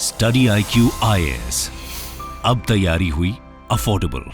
Study IQ IAS, अब तैयारी हुई अफोर्डेबल।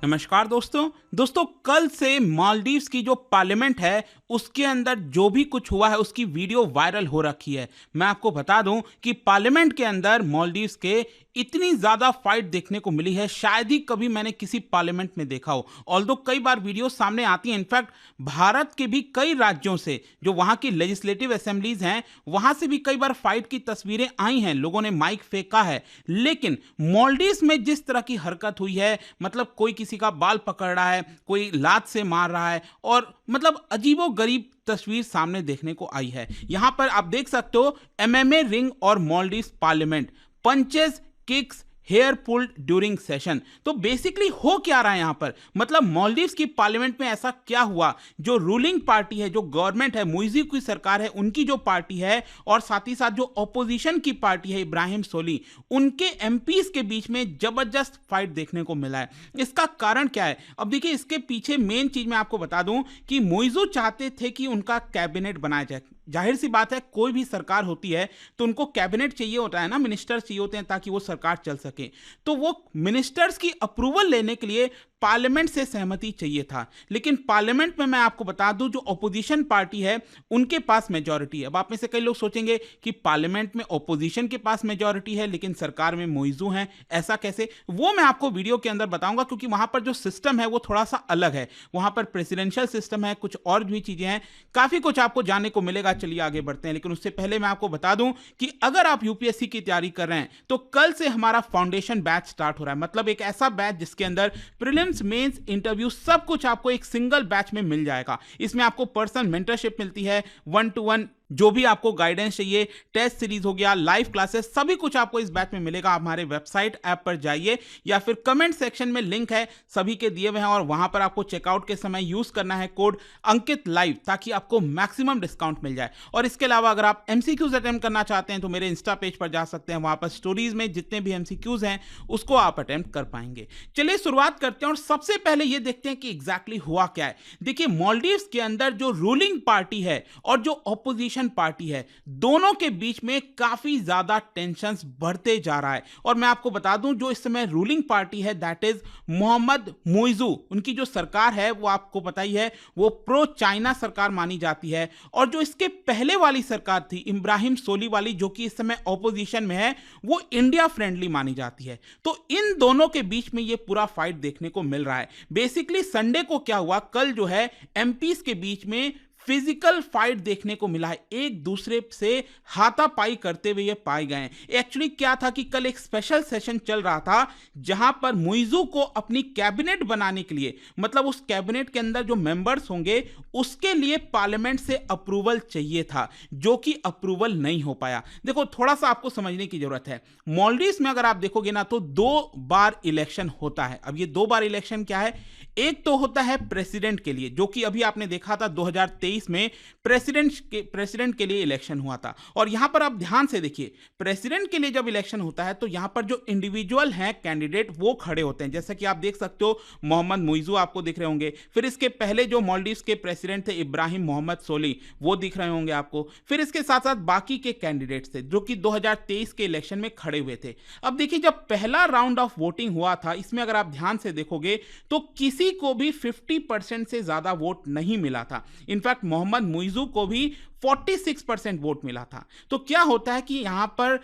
नमस्कार दोस्तों कल से मालदीव्स की जो पार्लियामेंट है उसके अंदर जो भी कुछ हुआ है उसकी वीडियो वायरल हो रखी है। मैं आपको बता दूं कि पार्लियामेंट के अंदर मालदीव्स के इतनी ज्यादा फाइट देखने को मिली है, शायद ही कभी मैंने किसी पार्लियामेंट में देखा हो। ऑल्दो कई बार वीडियो सामने आती हैं, इनफैक्ट भारत के भी कई राज्यों से जो वहां की लेजिस्लेटिव असेंबलीज हैं वहां से भी कई बार फाइट की तस्वीरें आई हैं, लोगों ने माइक फेंका है। लेकिन मालदीव्स में जिस तरह की हरकत हुई है, मतलब कोई किसी का बाल पकड़ रहा है, कोई लात से मार रहा है, और मतलब अजीबो गरीब तस्वीर सामने देखने को आई है। यहां पर आप देख सकते हो MMA रिंग और Maldives parliament, punches, kicks, hair pulled during session. तो बेसिकली हो क्या रहा है यहां पर, मतलब मालदीव्स की पार्लियामेंट में ऐसा क्या हुआ, जो रूलिंग पार्टी है, जो गवर्नमेंट है, मुइज़ू की सरकार है, उनकी जो पार्टी है, और साथ ही साथ जो ऑपोजिशन की पार्टी है इब्राहिम सोली, उनके MPs के बीच में जबरदस्त फाइट देखने को मिला है। इसका कारण क्या है? अब देखिए, इसके पीछे मेन चीज मैं आपको बता दूं कि मुइज़ू चाहते थे कि उनका कैबिनेट बनाया जाए। जाहिर सी बात है, कोई भी सरकार होती है तो उनको कैबिनेट चाहिए होता है ना, मिनिस्टर्स चाहिए होते हैं ताकि वो सरकार चल सके। तो वो मिनिस्टर्स की अप्रूवल लेने के लिए पार्लियामेंट से सहमति चाहिए था। लेकिन पार्लियामेंट में मैं आपको बता दूं, जो ऑपोजिशन पार्टी है उनके पास मेजॉरिटी है। अब आप में से कई लोग सोचेंगे कि पार्लियामेंट में ऑपोजिशन के पास मेजॉरिटी है लेकिन सरकार में मुइज़ू है, ऐसा कैसे? वो मैं आपको वीडियो के अंदर बताऊंगा, क्योंकि वहां पर जो सिस्टम है वो थोड़ा सा अलग है। वहां पर प्रेसिडेंशियल सिस्टम है, कुछ और भी चीजें हैं, काफी कुछ आपको जानने को मिलेगा। चलिए आगे बढ़ते हैं, लेकिन उससे पहले मैं आपको बता दूं कि अगर आप UPSC की तैयारी कर रहे हैं तो कल से हमारा फाउंडेशन बैच स्टार्ट हो रहा है। मतलब एक ऐसा बैच जिसके अंदर प्रीलिम्स, मेंस, इंटरव्यू सब कुछ आपको एक सिंगल बैच में मिल जाएगा। इसमें आपको पर्सनल मेंटरशिप मिलती है, 1-to-1 जो भी आपको गाइडेंस चाहिए, टेस्ट सीरीज हो गया, लाइव क्लासेस, सभी कुछ आपको इस बैच में मिलेगा। आप हमारे वेबसाइट ऐप पर जाइए या फिर कमेंट सेक्शन में लिंक है, सभी के दिए हुए हैं, और वहां पर आपको चेकआउट के समय यूज करना है कोड अंकित लाइव, ताकि आपको मैक्सिमम डिस्काउंट मिल जाए। और इसके अलावा अगर आप MCQs अटेम्प्ट करना चाहते हैं तो मेरे इंस्टा पेज पर जा सकते हैं, वहां पर स्टोरीज में जितने भी MCQs हैं उसको आप अटेम्प्ट कर पाएंगे। चलिए शुरुआत करते हैं और सबसे पहले ये देखते हैं कि एग्जैक्टली हुआ क्या है। देखिए, मालदीव्स के अंदर जो रूलिंग पार्टी है और जो ऑपोजिशन पार्टी है, दोनों के बीच में काफी ज्यादा टेंशंस बढ़ते जा रहा है। और मैं आपको बता दूं, जो इस समय रूलिंग पार्टी है दैट इज मोहम्मद मुइज़ू, उनकी जो सरकार है वो आपको पता ही है, वो प्रो चाइना सरकार मानी जाती है। और जो इसके पहले वाली सरकार थी इब्राहिम सोली वाली, जो कि इस समय ऑपोजिशन में है, वो इंडिया फ्रेंडली मानी जाती है। तो इन दोनों के बीच में ये पूरा फाइट देखने को मिल रहा है। बेसिकली संडे को क्या हुआ, कल जो है MPs के बीच में फिजिकल फाइट देखने को मिला है, एक दूसरे से हाथापाई करते हुए ये पाए गए हैं। एक्चुअली क्या था कि कल एक स्पेशल सेशन चल रहा था जहां पर मुइज़ू को अपनी कैबिनेट बनाने के लिए, मतलब उस कैबिनेट के अंदर जो मेंबर्स होंगे उसके लिए पार्लियामेंट से अप्रूवल चाहिए था, जो कि अप्रूवल नहीं हो पाया। देखो, थोड़ा सा आपको समझने की जरूरत है। मालदीव्स में अगर आप देखोगे ना तो 2 बार इलेक्शन होता है। अब ये 2 बार इलेक्शन क्या है? एक तो होता है प्रेसिडेंट के लिए, जो कि अभी आपने देखा था 2023 में प्रेसिडेंट के लिए इलेक्शन हुआ था। और यहां पर आप ध्यान से देखिए, प्रेसिडेंट के लिए जब इलेक्शन होता है तो यहां पर जो इंडिविजुअल हैं कैंडिडेट वो खड़े होते हैं, जैसा कि आप देख सकते हो मोहम्मद मुइज़ू आपको दिख रहे होंगे। फिर इसके पहले जो मालदीव्स के प्रेसिडेंट थे इब्राहिम मोहम्मद सोली, वो दिख रहे होंगे आपको। फिर इसके साथ साथ बाकी के कैंडिडेट्स थे जो कि 2023 के इलेक्शन में खड़े हुए थे। अब देखिए, जब पहला राउंड ऑफ वोटिंग हुआ था, इसमें अगर आप ध्यान से देखोगे तो किसी को भी 50% से ज्यादा वोट नहीं मिला था। इनफैक्ट मोहम्मद मुइज़ू को भी 46% वोट मिला था। तो क्या होता है कि यहां पर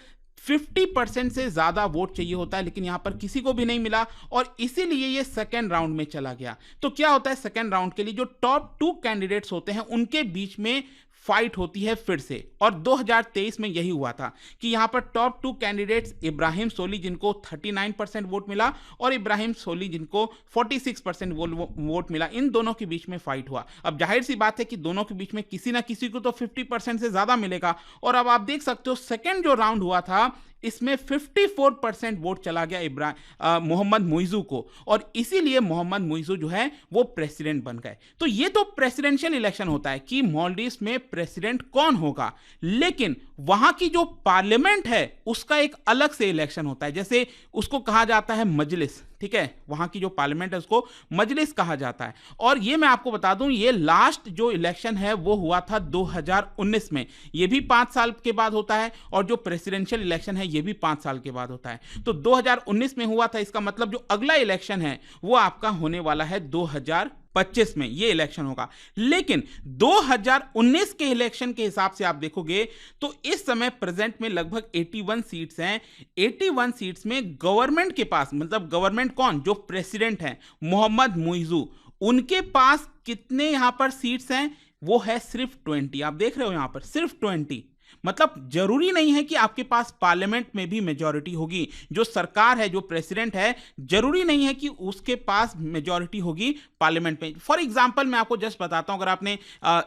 50% से ज्यादा वोट चाहिए होता है, लेकिन यहां पर किसी को भी नहीं मिला, और इसीलिए ये सेकेंड राउंड में चला गया। तो क्या होता है, सेकेंड राउंड के लिए जो टॉप 2 कैंडिडेट्स होते हैं उनके बीच में फाइट होती है फिर से। और 2023 में यही हुआ था कि यहां पर टॉप 2 कैंडिडेट्स इब्राहिम सोली, जिनको 39% वोट मिला, और इब्राहिम सोली जिनको 46% वोट मिला, इन दोनों के बीच में फाइट हुआ। अब जाहिर सी बात है कि दोनों के बीच में किसी ना किसी को तो 50% से ज्यादा मिलेगा। और अब आप देख सकते हो सेकेंड जो राउंड हुआ था इसमें 54% वोट चला गया मोहम्मद मुइज़ू को, और इसीलिए मोहम्मद मुइज़ू जो है वो प्रेसिडेंट बन गए। तो ये तो प्रेसिडेंशियल इलेक्शन होता है कि मालदीव्स में प्रेसिडेंट कौन होगा, लेकिन वहां की जो पार्लियामेंट है उसका एक अलग से इलेक्शन होता है, जैसे उसको कहा जाता है मजलिस। ठीक है, वहां की जो पार्लियामेंट है उसको मजलिस कहा जाता है। और ये मैं आपको बता दूं, ये लास्ट जो इलेक्शन है वो हुआ था 2019 में, ये भी 5 साल के बाद होता है, और जो प्रेसिडेंशियल इलेक्शन है ये भी 5 साल के बाद होता है। तो 2019 में हुआ था, इसका मतलब जो अगला इलेक्शन है वो आपका होने वाला है 2025 में, ये इलेक्शन होगा। लेकिन 2019 के इलेक्शन के हिसाब से आप देखोगे तो इस समय प्रेजेंट में लगभग 81 सीट्स हैं। 81 सीट्स में गवर्नमेंट के पास, मतलब गवर्नमेंट कौन, जो प्रेसिडेंट हैं मोहम्मद मुइजू, उनके पास कितने यहां पर सीट्स हैं, वो है सिर्फ 20। आप देख रहे हो यहां पर सिर्फ 20। मतलब जरूरी नहीं है कि आपके पास पार्लियामेंट में भी मेजॉरिटी होगी। जो सरकार है, जो प्रेसिडेंट है, जरूरी नहीं है कि उसके पास मेजॉरिटी होगी पार्लियामेंट में। फॉर एग्जांपल मैं आपको जस्ट बताता हूं, अगर आपने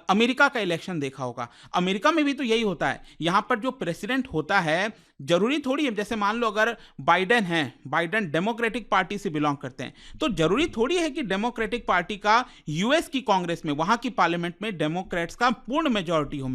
अमेरिका का इलेक्शन देखा होगा, अमेरिका में भी तो यही होता है। यहां पर जो प्रेसिडेंट होता है, जरूरी थोड़ी है, जैसे मान लो अगर बाइडेन है, बाइडेन डेमोक्रेटिक पार्टी से बिलोंग करते हैं, तो जरूरी थोड़ी है कि डेमोक्रेटिक पार्टी का यूएस की कांग्रेस में, वहां की पार्लियामेंट में डेमोक्रेट्स का पूर्ण मेजॉरिटी हो।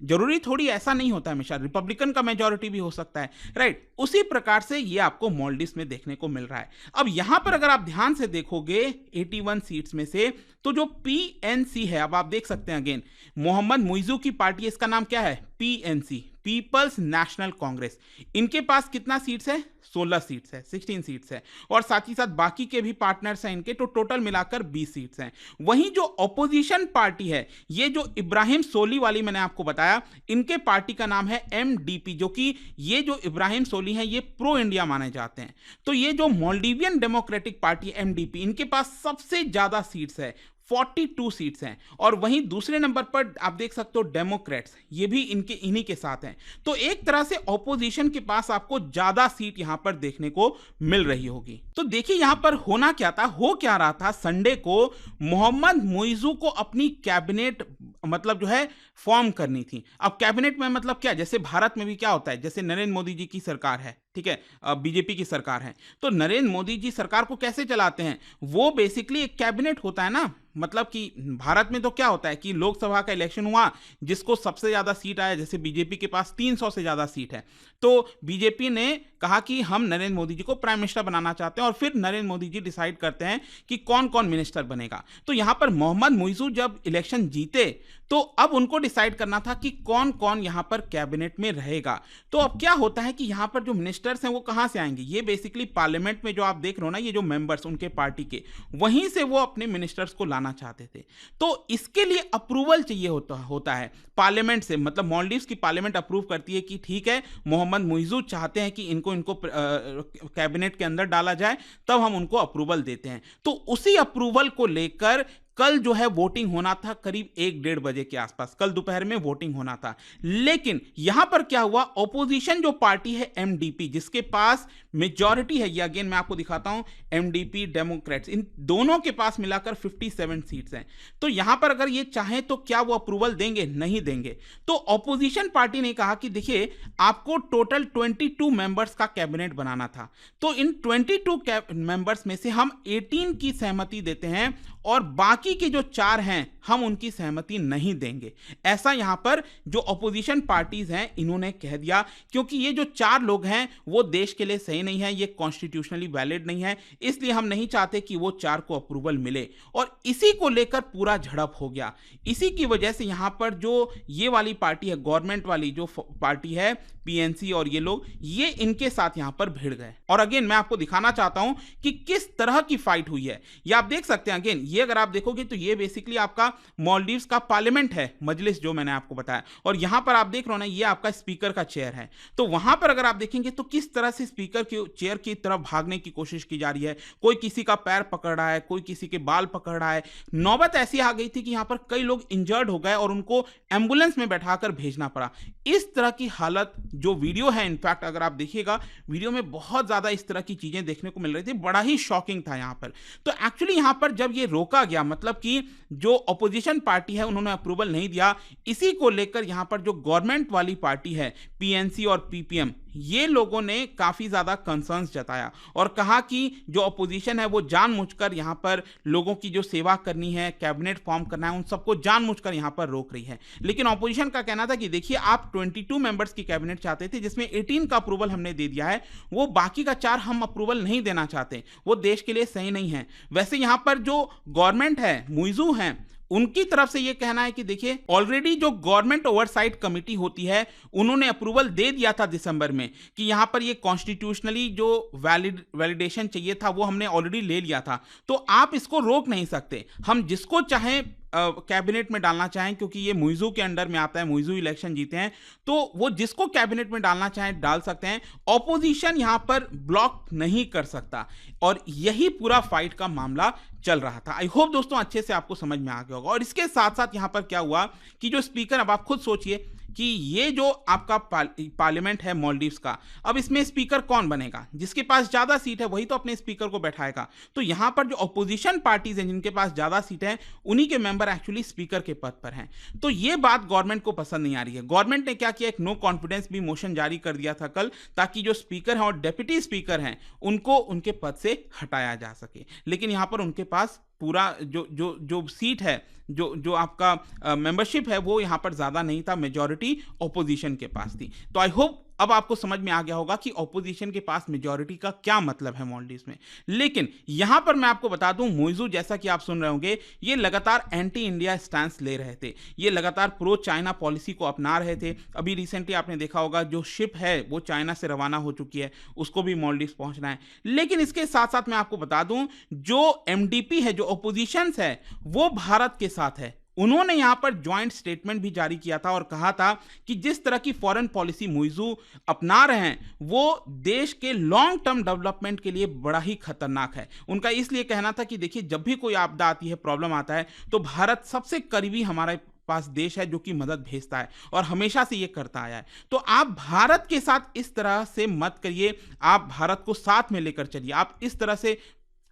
जरूरी थोड़ी, ऐसा नहीं होता है हमेशा, रिपब्लिकन का मेजॉरिटी भी हो सकता है, राइट। उसी प्रकार से ये आपको मालदीव्स में देखने को मिल रहा है। अब यहां पर अगर आप ध्यान से देखोगे 81 सीट्स में से, तो जो पीएनसी है, अब आप देख सकते हैं अगेन, मोहम्मद मुइजू की पार्टी, इसका नाम क्या है, पीएनसी, पीपल्स नेशनल कांग्रेस। इनके पास कितना सीट्स है, 16 सीट्स है, 16 सीट्स है, और साथ ही साथ बाकी के भी पार्टनर्स हैं इनके, तो टोटल मिलाकर 20 सीट्स हैं। वहीं जो ऑपोजिशन पार्टी है, ये जो इब्राहिम सोली वाली मैंने आपको बताया, इनके पार्टी का नाम है एमडीपी, जो कि ये जो इब्राहिम सोली हैं ये प्रो इंडिया माने जाते हैं। तो ये जो मालदीवियन डेमोक्रेटिक पार्टी एमडीपी, इनके पास सबसे ज्यादा सीट्स है, 42 सीट्स हैं। और वहीं दूसरे नंबर पर आप देख सकते हो डेमोक्रेट्स, ये भी इन्हीं के साथ हैं। तो एक तरह से ऑपोजिशन के पास आपको ज्यादा सीट यहां पर देखने को मिल रही होगी। तो देखिए यहां पर होना क्या था, हो क्या रहा था, संडे को मोहम्मद मुइजू को अपनी कैबिनेट मतलब जो है फॉर्म करनी थी। अब कैबिनेट में मतलब क्या, जैसे भारत में भी क्या होता है, जैसे नरेंद्र मोदी जी की सरकार है, ठीक है, बीजेपी की सरकार है, तो नरेंद्र मोदी जी सरकार को कैसे चलाते हैं, वो बेसिकली एक कैबिनेट होता है ना। मतलब कि भारत में तो क्या होता है कि लोकसभा का इलेक्शन हुआ, जिसको सबसे ज्यादा सीट आया, जैसे बीजेपी के पास 300 से ज्यादा सीट है, तो बीजेपी ने कहा कि हम नरेंद्र मोदी जी को प्राइम मिनिस्टर बनाना चाहते हैं, और फिर नरेंद्र मोदी जी डिसाइड करते हैं कि कौन कौन मिनिस्टर बनेगा। तो यहां पर मोहम्मद मुइजू जब इलेक्शन जीते, तो अब उनको डिसाइड करना था कि कौन कौन यहां पर कैबिनेट में रहेगा। तो अब क्या होता है कि यहां पर जो मिनिस्टर्स हैं वो कहां से आएंगे, ये बेसिकली पार्लियामेंट में जो आप देख रहे हो ना, ये जो मेंबर्स उनके पार्टी के, वहीं से वो अपने मिनिस्टर्स को लाना चाहते थे। तो इसके लिए अप्रूवल चाहिए होता है पार्लियामेंट से, मतलब मालदीव्स की पार्लियामेंट अप्रूव करती है कि ठीक है, मोहम्मद मुइजू चाहते हैं कि इनको कैबिनेट के अंदर डाला जाए, तब हम उनको अप्रूवल देते हैं। तो उसी अप्रूवल को लेकर कल जो है वोटिंग होना था, करीब 1-1:30 बजे के आसपास, कल दोपहर में वोटिंग होना था। लेकिन यहां पर क्या हुआ, ऑपोजिशन जो पार्टी है एमडीपी, जिसके पास मेजॉरिटी है, ये अगेन मैं आपको दिखाता हूं, एमडीपी डेमोक्रेट्स, इन दोनों के पास मिलाकर 57 सीट्स हैं। तो यहां पर अगर ये चाहें तो क्या वो अप्रूवल देंगे, नहीं देंगे। तो ऑपोजिशन पार्टी ने कहा कि देखिए आपको टोटल 22 मेंबर्स का कैबिनेट बनाना था, तो इन 22 मेंबर्स में से हम 18 की सहमति देते हैं, और बाकी के जो 4 हैं हम उनकी सहमति नहीं देंगे। ऐसा यहां पर जो ऑपोजिशन पार्टीज हैं इन्होंने कह दिया, क्योंकि ये जो 4 लोग हैं वो देश के लिए सही नहीं है, ये कॉन्स्टिट्यूशनली वैलिड नहीं है, इसलिए हम नहीं चाहते कि वो 4 को अप्रूवल मिले। और इसी को लेकर पूरा झड़प हो गया। इसी की वजह से यहां पर जो ये वाली पार्टी है, गवर्नमेंट वाली जो पार्टी है पीएनसी, और ये लोग, ये इनके साथ यहां पर भिड़ गए। और अगेन मैं आपको दिखाना चाहता हूं कि किस तरह की फाइट हुई है। ये आप देख सकते हैं, अगेन ये अगर आप देखोगे तो ये बेसिकली आपका मालदीव्स का पार्लियामेंट है, मजलिस जो मैंने आपको बताया, और यहां पर आप देख रहे हो ना, ये आपका स्पीकर का चेयर है। तो वहां पर अगर आप देखेंगे तो किस तरह से स्पीकर की चेयर की तरफ भागने की कोशिश की जा रही है, कोई किसी का पैर पकड़ रहा है, कोई किसी के बाल पकड़ रहा है। नौबत ऐसी आ गई थी कि यहां पर कई लोग इंजर्ड हो गए और उनको एम्बुलेंस में बैठाकर भेजना पड़ा। इस तरह की हालत, जो वीडियो है, इनफैक्ट अगर आप देखिएगा वीडियो में बहुत ज्यादा इस तरह की चीजें देखने को मिल रही थी, बड़ा ही शॉकिंग था यहां पर। तो एक्चुअली यहां पर जब ये रोका गया, मतलब कि जो ऑपोजिशन पार्टी है उन्होंने अप्रूवल नहीं दिया, इसी को लेकर यहां पर जो गवर्नमेंट वाली पार्टी है पीएनसी और पीपीएम, ये लोगों ने काफ़ी ज़्यादा कंसर्न्स जताया और कहा कि जो अपोजिशन है वो जानबूझकर यहाँ पर लोगों की जो सेवा करनी है, कैबिनेट फॉर्म करना है, उन सबको जानबूझकर यहाँ पर रोक रही है। लेकिन अपोजिशन का कहना था कि देखिए आप 22 मेंबर्स की कैबिनेट चाहते थे जिसमें 18 का अप्रूवल हमने दे दिया है, वो बाकी का 4 हम अप्रूवल नहीं देना चाहते, वो देश के लिए सही नहीं है। वैसे यहाँ पर जो गवर्नमेंट है, मुइज़ू हैं, उनकी तरफ से यह कहना है कि देखिए ऑलरेडी जो गवर्नमेंट ओवरसाइट कमेटी होती है उन्होंने अप्रूवल दे दिया था दिसंबर में कि यहां पर ये कॉन्स्टिट्यूशनली जो वैलिडेशन चाहिए था वो हमने ऑलरेडी ले लिया था, तो आप इसको रोक नहीं सकते। हम जिसको चाहें कैबिनेट में डालना चाहें, क्योंकि ये मुइज़ू के अंडर में आता है, मुइज़ू इलेक्शन जीते हैं, तो वो जिसको कैबिनेट में डालना चाहें डाल सकते हैं। ऑपोजिशन यहां पर ब्लॉक नहीं कर सकता और यही पूरा फाइट का मामला चल रहा था। आई होप दोस्तों अच्छे से आपको समझ में आ गया होगा। और इसके साथ साथ यहां पर क्या हुआ कि जो स्पीकर, अब आप खुद सोचिए कि ये जो आपका पार्लियामेंट है मालदीव्स का, अब इसमें स्पीकर कौन बनेगा? जिसके पास ज्यादा सीट है वही तो अपने स्पीकर को बैठाएगा। तो यहां पर जो अपोजिशन पार्टीज हैं जिनके पास ज्यादा सीट है उन्हीं के मेंबर एक्चुअली स्पीकर के पद पर हैं। तो ये बात गवर्नमेंट को पसंद नहीं आ रही है। गवर्नमेंट ने क्या किया, एक नो कॉन्फिडेंस भी मोशन जारी कर दिया था कल, ताकि जो स्पीकर हैं और डेप्यूटी स्पीकर हैं उनको उनके पद से हटाया जा सके। लेकिन यहां पर उनके पास पूरा जो सीट है, जो आपका मेंबरशिप है वो यहां पर ज्यादा नहीं था, मेजॉरिटी ऑपोजिशन के पास थी। तो आई होप अब आपको समझ में आ गया होगा कि ऑपोजिशन के पास मेजॉरिटी का क्या मतलब है मालदीव्स में। लेकिन यहां पर मैं आपको बता दूं, मुइज़ू जैसा कि आप सुन रहे होंगे, ये लगातार एंटी इंडिया स्टैंस ले रहे थे, ये लगातार प्रो चाइना पॉलिसी को अपना रहे थे। अभी रिसेंटली आपने देखा होगा जो शिप है वो चाइना से रवाना हो चुकी है, उसको भी मालदीव्स पहुंचना है। लेकिन इसके साथ साथ मैं आपको बता दूं, जो एमडीपी है, जो ऑपोजिशन है, वो भारत के साथ है। उन्होंने यहां पर ज्वाइंट स्टेटमेंट भी जारी किया था और कहा था कि जिस तरह की फॉरेन पॉलिसी मुइज़ू अपना रहे हैं वो देश के लॉन्ग टर्म डेवलपमेंट के लिए बड़ा ही खतरनाक है। उनका इसलिए कहना था कि देखिए जब भी कोई आपदा आती है, प्रॉब्लम आता है, तो भारत सबसे करीबी हमारे पास देश है जो कि मदद भेजता है और हमेशा से ये करता आया है। तो आप भारत के साथ इस तरह से मत करिए, आप भारत को साथ में लेकर चलिए। आप इस तरह से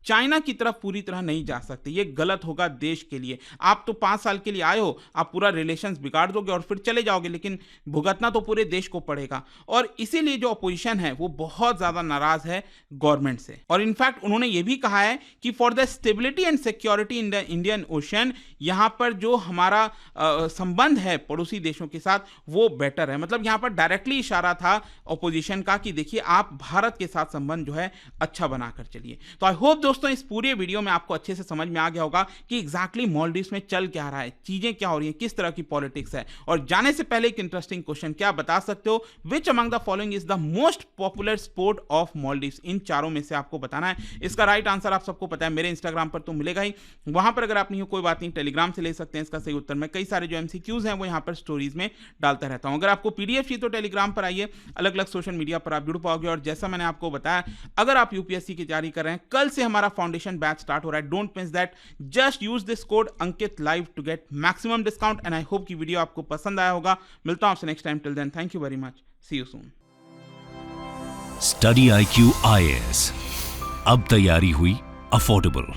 चाइना की तरफ पूरी तरह नहीं जा सकते, ये गलत होगा देश के लिए। आप तो 5 साल के लिए आए हो, आप पूरा रिलेशंस बिगाड़ दोगे और फिर चले जाओगे, लेकिन भुगतना तो पूरे देश को पड़ेगा। और इसीलिए जो अपोजिशन है वो बहुत ज्यादा नाराज है गवर्नमेंट से। और इनफैक्ट उन्होंने ये भी कहा है कि for the stability and security in the Indian ocean, यहां पर जो हमारा संबंध है पड़ोसी देशों के साथ वो बेटर है। मतलब यहां पर डायरेक्टली इशारा था अपोजिशन का कि देखिए आप भारत के साथ संबंध जो है अच्छा बनाकर चलिए। तो आई होप दोस्तों इस पूरे वीडियो में आपको अच्छे से समझ में आ गया होगा कि एग्जैक्टली मालदीव्स में चल क्या रहा है, चीजें क्या हो रही हैं, किस तरह की पॉलिटिक्स है। और जाने से पहले एक इंटरेस्टिंग क्वेश्चन, क्या बता सकते हो which among the following is the most popular sport of Maldives? इन चारों में से आपको बताना है। इसका राइट आंसर आप सबको पता है, मेरे इंस्टाग्राम पर तो मिलेगा ही, वहां पर अगर आप नहीं हो कोई बात नहीं, टेलीग्राम से ले सकते हैं इसका सही उत्तर। मैं कई सारे जो एमसीक्यूज हैं वो यहाँ पर स्टोरीज में डालता रहता हूं। अगर आपको पीडीएफ चाहिए तो टेलीग्राम पर आइए, अलग अलग सोशल मीडिया पर आप जुड़ पाओगे। और जैसा मैंने आपको बताया, अगर आप यूपीएससी की तैयारी कर रहे हैं, कल से हमारा फाउंडेशन बैच स्टार्ट हो रहा है। Don't miss that, just use this code Ankit live to get maximum discount. And I hope की वीडियो आपको पसंद आया होगा। मिलता हूं आपसे next time, till then thank you very much, see you soon. Study IQ IAS, अब तैयारी हुई अफोर्डेबल।